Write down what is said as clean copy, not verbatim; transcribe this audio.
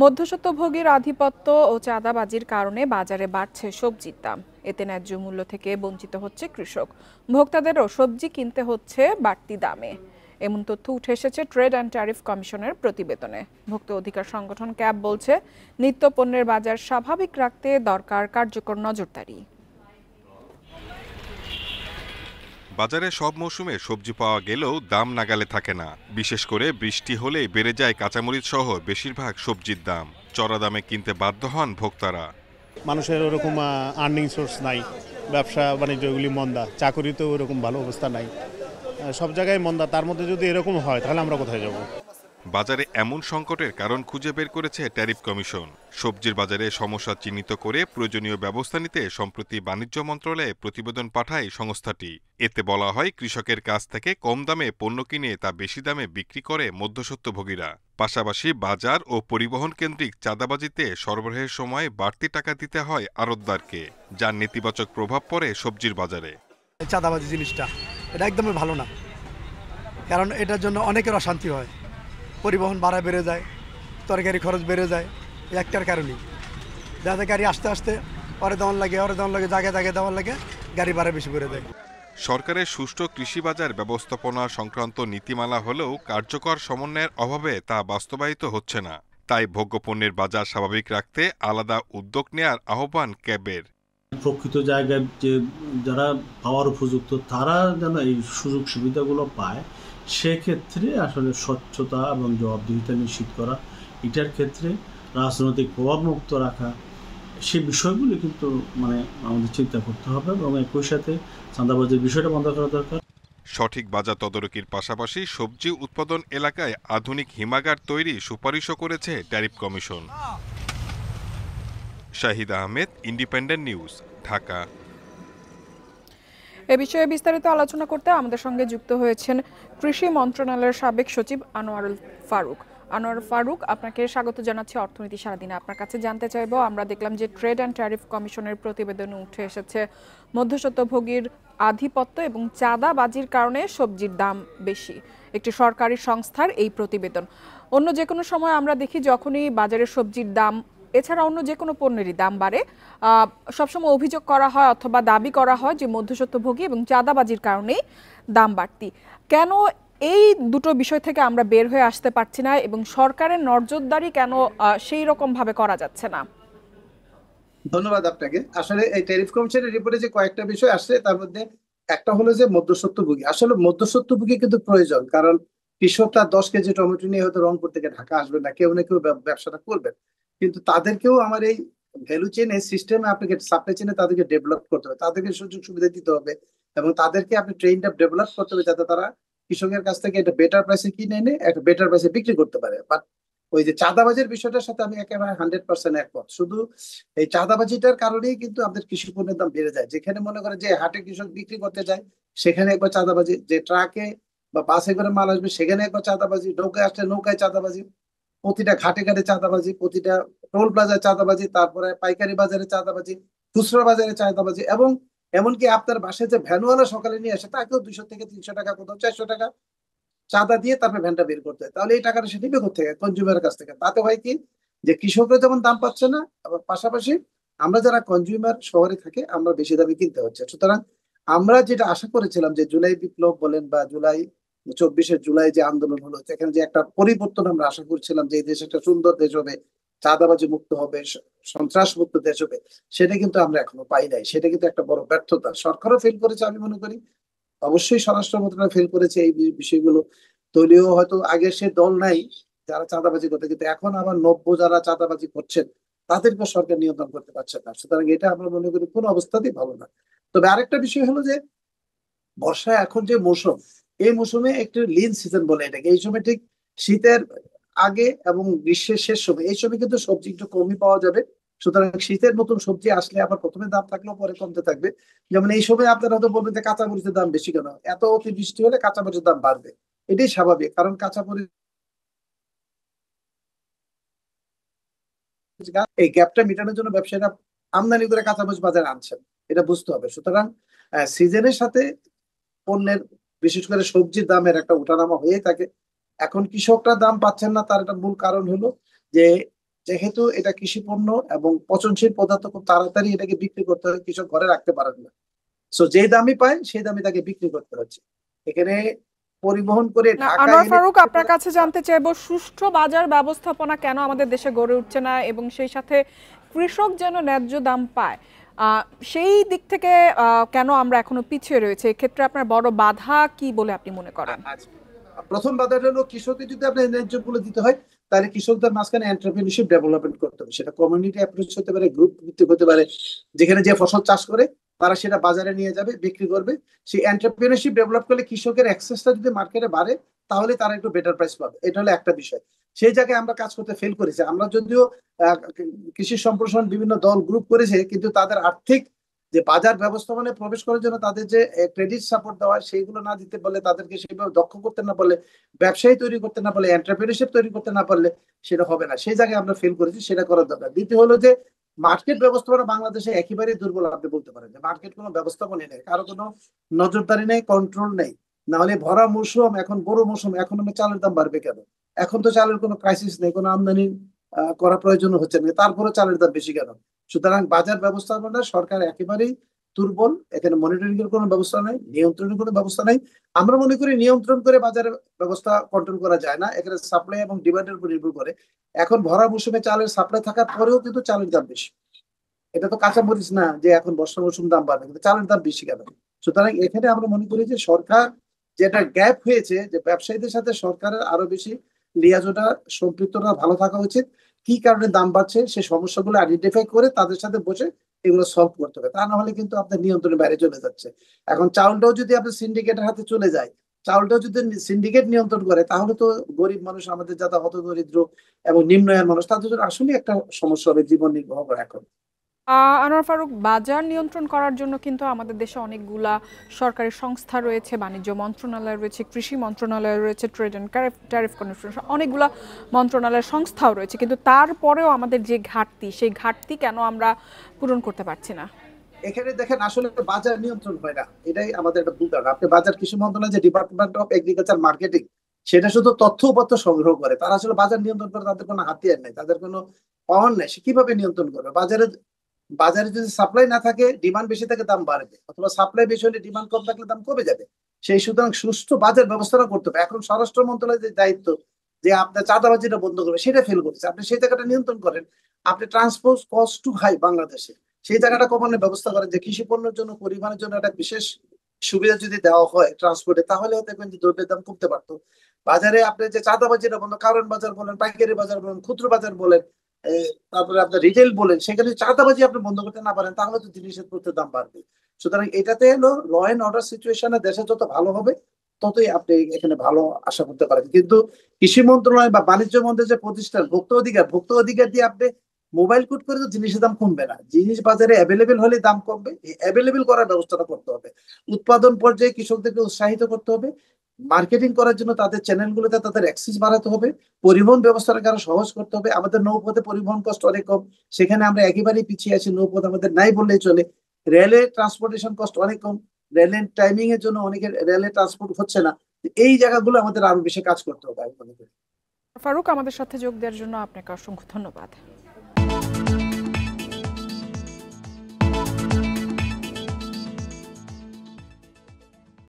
মধ্যস্বত্বভোগীর আধিপত্য ও চাঁদাবাজির কারণে বাজারে বাড়ছে সবজির দাম। এতে ন্যায্য মূল্য থেকে বঞ্চিত হচ্ছে কৃষক। ভোক্তাদেরও সবজি কিনতে হচ্ছে বাড়তি দামে। এমন তথ্য উঠে এসেছে ট্রেড অ্যান্ড ট্যারিফ কমিশনের প্রতিবেদনে। ভোক্তা অধিকার সংগঠন ক্যাব বলছে, নিত্য পণ্যের বাজার স্বাভাবিক রাখতে দরকার কার্যকর নজরদারি। বাজারে সব মৌসুমে সবজি পাওয়া গেলেও দাম নাগালে থাকে না। বিশেষ করে বৃষ্টি হলেই বেড়ে যায় কাঁচামরিচ সহ বেশিরভাগ সবজির দাম। চড়া দামে কিনতে বাধ্য হন ভোক্তারা। মানুষের ওরকম আর্নিং সোর্স নাই, ব্যবসা বাণিজ্যগুলি মন্দা, চাকরিতেও ওরকম ভালো অবস্থা নাই, সব জায়গায় মন্দা। তার মধ্যে যদি এরকম হয় তাহলে আমরা কোথায় যাব? বাজারে এমন সংকটের কারণ খুঁজে বের করেছে ট্যারিফ কমিশন। সবজির বাজারে সমস্যা চিহ্নিত করে প্রয়োজনীয় ব্যবস্থা নিতে সম্প্রতি বাণিজ্য মন্ত্রণালয়ে প্রতিবেদন পাঠায় সংস্থাটি। এতে বলা হয়, কৃষকের কাছ থেকে কম দামে পণ্য কিনে তা বেশি দামে বিক্রি করে মধ্যস্বত্বভোগীরা। পাশাপাশি বাজার ও পরিবহন কেন্দ্রিক চাঁদাবাজিতে সরবরাহের সময় বাড়তি টাকা দিতে হয় আড়তদারকে, যার নেতিবাচক প্রভাব পড়ে সবজির বাজারে। চাঁদাবাজি জিনিসটা এটা একদমই ভালো না, কারণ এটার জন্য অনেকের অশান্তি হয়। পরিবহন ভাড়া বেড়ে যায়, তরকারি খরচ বেড়ে যায়, একটার কারণেই যাতে গাড়ি আসতে আসতে ওরে দেওয়ান লাগে জায়গায় দেওয়ার লাগে, গাড়ি ভাড়া বেশি বেড়ে যায়। সরকারের সুষ্ঠু কৃষি বাজার ব্যবস্থাপনা সংক্রান্ত নীতিমালা হলেও কার্যকর সমন্বয়ের অভাবে তা বাস্তবায়িত হচ্ছে না। তাই ভোগ্যপণ্যের বাজার স্বাভাবিক রাখতে আলাদা উদ্যোগ নেয়ার আহ্বান ক্যাবের। প্রকৃত জায়গায় যে যারা পাওয়ার উপযুক্ত তারা যেন এই সুযোগ সুবিধাগুলো পায়, সেক্ষেত্রে আসলে স্বচ্ছতা এবং জবাবদিহিতা নিশ্চিত করা, এটার ক্ষেত্রে রাজনৈতিক প্রভাবমুক্ত রাখা, সেই বিষয়গুলি কিন্তু আমাদের চিন্তা করতে হবে এবং একই সাথে চাঁদাবাজির বিষয়টা বন্ধ করা দরকার। সঠিক বাজার তদারকির পাশাপাশি সবজি উৎপাদন এলাকায় আধুনিক হিমাগার তৈরি সুপারিশও করেছে tariff commission. Shahid Ahmed, independent news, Dhaka. এ বিষয়ে বিস্তারিত আলোচনা করতে আমাদের সঙ্গে যুক্ত হয়েছেন কৃষি মন্ত্রণালয়ের সাবেক সচিব আনোয়ারুল ফারুক। আনোয়ার ফারুক, আপনাকে স্বাগত জানাচ্ছি অর্থনীতি সারাদিনে। আপনার কাছে জানতে চাইবো, আমরা দেখলাম যে ট্রেড অ্যান্ড ট্যারিফ কমিশনের প্রতিবেদনে উঠে এসেছে মধ্যস্বত্বভোগীর আধিপত্য এবং চাঁদাবাজির কারণে সবজির দাম বেশি। একটি সরকারি সংস্থার এই প্রতিবেদন। অন্য যে কোনো সময় আমরা দেখি যখনই বাজারে সবজির দাম এছাড়া অন্য যে কোনো পণ্যেরই দাম বাড়ে, সবসময় অভিযোগ করা হয় অথবা দাবি করা হয় যে মধ্যস্বত্বভোগী এবং চাঁদাবাজির কারণেই দাম বাড়তি। কেন এই দুটো বিষয় থেকে আমরা বের হয়ে আসতে পারছি না এবং সরকারের নজরদারি কেন সেই রকম ভাবে করা যাচ্ছে না? ধন্যবাদ আপনাকে। আসলে এই ট্যারিফ কমিশনের রিপোর্টে যে কয়েকটা বিষয় আসছে তার মধ্যে একটা হলো যে মধ্যস্বত্বভোগী। আসলে মধ্যস্বত্বভোগী কিন্তু প্রয়োজন, কারণ কৃষকরা 10 কেজি টমেটো নিয়ে হয়তো রংপুর থেকে ঢাকা আসবে না, কেউ না কেউ ব্যবসাটা করবেন, কিন্তু তাদেরকেও আমার এই ভ্যালু চেইনে সিস্টেমে আপনাকে সাপ্লাই চেইনে তাদেরকে ডেভেলপ করতে হবে, তাদেরকে সুযোগ সুবিধা দিতে হবে এবং তাদেরকে আপনি ট্রেনটা ডেভেলপ করতে হবে যাতে তারা কৃষকের কাছ থেকে একটা বেটার প্রাইসে কিনে এনে একটা বেটার প্রাইসে বিক্রি করতে পারে। বাট ওই যে চাঁদাবাজির বিষয়টার সাথে আমি একেবারে 100% একমত। শুধু এই চাঁদাবাজিটার কারণেই কিন্তু আমাদের কৃষি পণ্যের দাম বেড়ে যায়। যেখানে মনে করে যে হাটে কৃষক বিক্রি করতে যায় সেখানে একবার চাঁদাবাজি, যে ট্রাকে বা বাসে করে মাল আসবে সেখানে একবার চাঁদাবাজি, নৌকায় আসলে নৌকায় চাঁদাবাজি, প্রতিটা ঘাটে ঘাটে চাঁদাবাজি, প্রতিটা টোল প্লাজায় চাঁদাবাজি, তারপরে পাইকারি বাজারে চাঁদাবাজি, খুচরা বাজারে চাঁদাবাজি, এবং এমনকি আপনার বাসায় যে ভ্যানওয়ালা সকালে নিয়ে আসে তাকেও 200 থেকে 300 টাকা, কোথাও 400 টাকা চাঁদা দিয়ে তারপরে ভ্যানটা বের করতে হয়। তাহলে এই টাকাটা সে নিবে কোথা থেকে? কনজিউমারের কাছ থেকে। তাতে হয় কি যে কৃষকরা যেমন দাম পাচ্ছে না, আবার পাশাপাশি আমরা যারা কনজিউমার শহরে থাকে আমরা বেশি দামে কিনতে হচ্ছে। সুতরাং আমরা যেটা আশা করেছিলাম যে জুলাই বিপ্লব বলেন বা জুলাই 24শে জুলাই যে আন্দোলন হলো, সেখানে যে একটা পরিবর্তন আমরা আশা করছিলাম যে এই দেশ একটা সুন্দর দেশ হবে, চাঁদাবাজি মুক্ত হবে, সন্ত্রাস মুক্ত দেশ হবে, সেটা কিন্তু আমরা এখনো পাই নাই। সেটা কিন্তু একটা বড় ব্যর্থতা। সরকারও ফেল করেছে আমি মনে করি, অবশ্যই স্বরাষ্ট্র মন্ত্রণালয় ফেল করেছে এই বিষয়গুলো। দলীয় হয়তো আগে সে দল নাই যারা চাঁদাবাজি করতে, কিন্তু এখন আবার নব্য যারা চাঁদাবাজি করছেন তাদেরকে সরকার নিয়ন্ত্রণ করতে পারছে না। সুতরাং এটা আমরা মনে করি কোনো অবস্থাতেই ভালো না। তবে আরেকটা বিষয় হলো যে বর্ষা এখন যে মৌসুম, এই মৌসুমে একটু লিন সিজন বলে এটাকে। এই সময় ঠিক শীতের আগে এবং গ্রীষ্মের শেষ সময়, এই সময় কিন্তু সবজি একটু কমই পাওয়া যাবে। সুতরাং শীতের নতুন সবজি আসলে আবার প্রথমে দাম থাকলেও পরে কমতে থাকবে। যেমন এই সময় আপনারা হয়তো বলবেন যে কাঁচামরিচের দাম বেশি কেন? এত অতিবৃষ্টি হলে কাঁচামরিচের দাম বাড়বে, এটাই স্বাভাবিক, কারণ কাঁচামরিচ এই গ্যাপটা মেটানোর জন্য ব্যবসায়ীরা আমদানি করে কাঁচামরিচ বাজারে আনছেন, এটা বুঝতে হবে। সুতরাং সিজনের সাথে পণ্যের বিশেষ করে সবজির দামের একটা ওঠানামা হয়ে থাকে। এখন কৃষকরা দাম পাচ্ছেন না, তার একটা মূল কারণ হলো যে যেহেতু এটা কৃষি পণ্য এবং পচনশীল পদার্থ, খুব তাড়াতাড়ি এটাকে বিক্রি করতে হয়, কৃষক ঘরে রাখতে পারেন না। সো যেই দামই পায় সেই দামে তাকে বিক্রি করতে হচ্ছে। এখানে পরিবহন করে না, ঢাকা আনোয়ার এনে ফারুক, আপনার কাছে জানতে চাইবো সুষ্ঠু বাজার ব্যবস্থাপনা কেন আমাদের দেশে গড়ে উঠছে না, এবং সেই সাথে কৃষক যেন ন্যায্য দাম পায়, সেই দিক থেকে কেন আমরা এখনো পিছিয়ে রয়েছে? এক্ষেত্রে আপনার বড় বাধা কি বলে আপনি মনে করেন? আচ্ছা, প্রথম বাধাটা হলো কৃষকদের যদি আপনার ন্যায্য মূল্য দিতে হয়, তাহলে কৃষকদের মাঝখানে এন্টারপ্রেনিউরশিপ ডেভেলপমেন্ট করতে হবে। সেটা কমিউনিটি অ্যাপ্রোচ হতে পারে, গ্রুপ ভিত্তিক হতে পারে, যেখানে যে ফসল চাষ করে তারা সেটা বাজারে নিয়ে যাবে, বিক্রি করবে। সেই এন্টারপ্রেনিউরশিপ ডেভেলপ করলে কৃষকের অ্যাক্সেসটা যদি মার্কেটে বাড়ে, তাহলে তারা একটু বেটার প্রাইস পাবে। এটা হলো একটা বিষয়। সেই জায়গায় আমরা কাজ করতে ফেল করেছি। আমরা যদিও কৃষি সম্প্রসারণ বিভিন্ন দল গ্রুপ করেছে, কিন্তু তাদের আর্থিক যে বাজার ব্যবস্থাপনায় প্রবেশ করার জন্য তাদের যে ক্রেডিট সাপোর্ট দেওয়া, সেইগুলো না দিতে পারলে, তাদেরকে সেইভাবে দক্ষ করতে না পারলে, ব্যবসায়ী তৈরি করতে না পারলে, এন্টারপ্রেনারশিপ তৈরি করতে না পারলে সেটা হবে না। সেই জায়গায় আমরা ফেল করেছি, সেটা করার দরকার। দ্বিতীয় হলো যে মার্কেট ব্যবস্থাপনা বাংলাদেশে একেবারেই দুর্বল। আপনি বলতে পারেন যে মার্কেট কোনো ব্যবস্থাপনা নেই, কারো কোনো নজরদারি নেই, কন্ট্রোল নেই। না হলে ভরা মৌসুম, এখন বড় মৌসুম, এখন আমার চালের দাম বাড়বে কেন? এখন তো চালের কোনো ক্রাইসিস নেই, কোনো আমদানি করা প্রয়োজন হচ্ছে না, তারপরে চালের দাম বেশি কেন? সুতরাং বাজার ব্যবস্থাপনা সরকার একেবারেই দুর্বল। এখানে মনিটরিং এর কোনো ব্যবস্থা নাই, নিয়ন্ত্রণের কোনো ব্যবস্থা নাই। আমরা মনে করি নিয়ন্ত্রণ করে বাজারের ব্যবস্থা কন্ট্রোল করা যায় না, এখানে সাপ্লাই এবং ডিমান্ডের উপর নির্ভর করে। এখন ভরা মৌসুমে চালের সাপ্লাই থাকার পরেও কিন্তু চালের দাম বেশি। এটা তো কাঁচা মরিচ না যে এখন বর্ষা মৌসুম দাম বাড়বে, কিন্তু চালের দাম বেশি কেন? সুতরাং এখানে আমরা মনে করি যে সরকার যেটা গ্যাপ হয়েছে, যে ব্যবসায়ীদের সাথে সরকারের আরো বেশি লিয়াজোটা, সম্পৃক্ততা ভালো থাকা উচিত। কি কারণে দাম বাড়ছে সেই সমস্যাগুলো আইডেন্টিফাই করে তাদের সাথে বসে এগুলো সলভ করতে হবে। তা না হলে কিন্তু আপনার নিয়ন্ত্রণের বাইরে চলে যাচ্ছে। এখন চাউলটাও যদি আপনার সিন্ডিকেটের হাতে চলে যায়, চাউলটাও যদি সিন্ডিকেট নিয়ন্ত্রণ করে, তাহলে তো গরিব মানুষ, আমাদের যারা হতদরিদ্র এবং নিম্ন আয়ের মানুষ, তাদের জন্য আসলে একটা সমস্যা হবে জীবন নির্বাহ করা। এখন আনোয়ার ফারুক, বাজার নিয়ন্ত্রণ করার জন্য কিন্তু আমাদের দেশে অনেকগুলা সরকারি সংস্থা রয়েছে, বাণিজ্য মন্ত্রণালয় রয়েছে, কৃষি মন্ত্রণালয় রয়েছে, ট্রেড অ্যান্ড ট্যারিফ কমিশন, অনেকগুলা মন্ত্রণালয় সংস্থাও রয়েছে, কিন্তু তারপরেও আমাদের যে ঘাটতি, সেই ঘাটতি কেন আমরা পূরণ করতে পারছি না? এখানে দেখেন, আসলে বাজার নিয়ন্ত্রণ হয় না, এটাই আমাদের একটা ভুল ধারণা। আপনি বাজার কৃষি মন্ত্রণালয় যে ডিপার্টমেন্ট অফ এগ্রিকালচার মার্কেটিং, সেটা শুধু তথ্য উপাত্ত সংগ্রহ করে, তারা আসলে বাজার নিয়ন্ত্রণ করে তাদের কোনো হাতিয়ার নেই, তাদের কোনো পাওয়ার নেই। সে কিভাবে নিয়ন্ত্রণ করবে? বাজারে যদি সাপ্লাই না থাকে, ডিমান্ড বেশি থাকে, দাম বাড়বে, অথবা সাপ্লাই বেশি হলে ডিমান্ড কম থাকলে দাম কমে যাবে। সেই সুতরাং সুষ্ঠু বাজার ব্যবস্থাটা করতে হবে। এখন স্বরাষ্ট্র মন্ত্রণালয়ের যে দায়িত্ব যে আপনার চাঁদাবাজিটা বন্ধ করবে, সেটা ফেল করেছে। আপনি সেই জায়গাটা নিয়ন্ত্রণ করেন। আপনি ট্রান্সপোর্ট কস্ট টু হাই বাংলাদেশে, সেই জায়গাটা কমানোর ব্যবস্থা করেন, যে কৃষি পণ্যের জন্য, পরিবহনের জন্য একটা বিশেষ সুবিধা যদি দেওয়া হয় ট্রান্সপোর্টে, তাহলে দেখবেন যে দ্রব্যের দাম কমতে পারতো। বাজারে আপনি যে চাঁদাবাজিটা বন্ধ, কারণ বাজার বলেন, পাইকারি বাজার বলেন, খুচরো বাজার বলেন, তারপরে আপনার রিটেল বলেন, সেখানে চাঁদাবাজি আপনি বন্ধ করতে না পারেন, তাহলে তো জিনিসের প্রতি দাম বাড়বে। সুতরাং এটাতে হলো ল এন্ড অর্ডার সিচুয়েশনে দেশে যত ভালো হবে, ততই আপনি এখানে ভালো আশা করতে পারেন। কিন্তু কৃষি মন্ত্রণালয় বা বাণিজ্য মন্ত্রণালয় যে প্রতিষ্ঠান, ভোক্তা অধিকার দিয়ে আপনি মোবাইল কোড করে তো জিনিসের দাম কমবে না। জিনিস বাজারে অ্যাভেলেবেল হলে দাম কমবে, অ্যাভেলেবেল করার ব্যবস্থাটা করতে হবে। উৎপাদন পর্যায়ে কৃষকদেরকে উৎসাহিত করতে হবে। মার্কেটিং করার জন্য তাদের চ্যানেলগুলোতে তাদের অ্যাক্সেস বাড়াতে হবে। পরিবহন ব্যবস্থাটাকে আরো সহজ করতে হবে। আমাদের নৌপথে পরিবহন কষ্ট অনেক কম, সেখানে আমরা একেবারেই পিছিয়ে আছি। নৌপথ আমাদের নাই বললেই চলে। রেলে ট্রান্সপোর্টেশন কষ্ট অনেক কম, রেলের টাইমিং এর জন্য অনেকের রেলে ট্রান্সপোর্ট হচ্ছে না। এই জায়গাগুলো আমাদের আরো বেশি কাজ করতে হবে আমি মনে করি। ফারুক, আমাদের সাথে যোগ দেওয়ার জন্য আপনাকে অসংখ্য ধন্যবাদ।